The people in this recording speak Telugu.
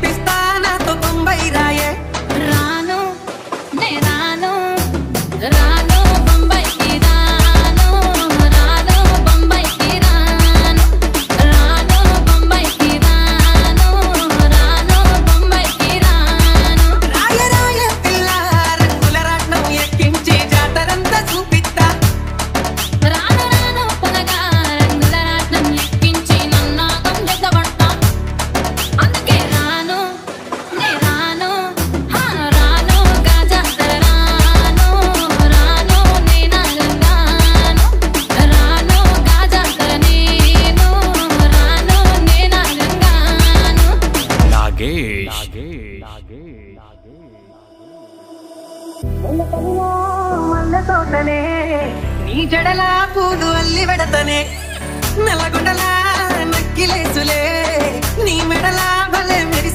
పిస్తా నాతో బొంబై రాయే రాను నే రాను రాను బొంబైకి రాను రాను బొంబైకి రాను రాను బొంబైకి రాను రాను బొంబైకి రాను రాయ రాయ పిల్ల రంగుల రాట్నం ఎక్కించి జాతరంతా చూపిస్తా రాను రాను పొలగా రంగుల రాట్నం ఎక్కించి నన్నాగం దగ్గబడతా అందుకే రాను నే రాను రాను గాజాతర రాను రాను నే నాగంగాను రాను గాజాతర నేను రాను నే నాగంగాను నాగేష్ మల్లె తోటనే నీ జడలా పూలు అల్లి పెడతనే నల్లగొండలా నక్కిలేసులే నీ మెడలా భలే మెరిసి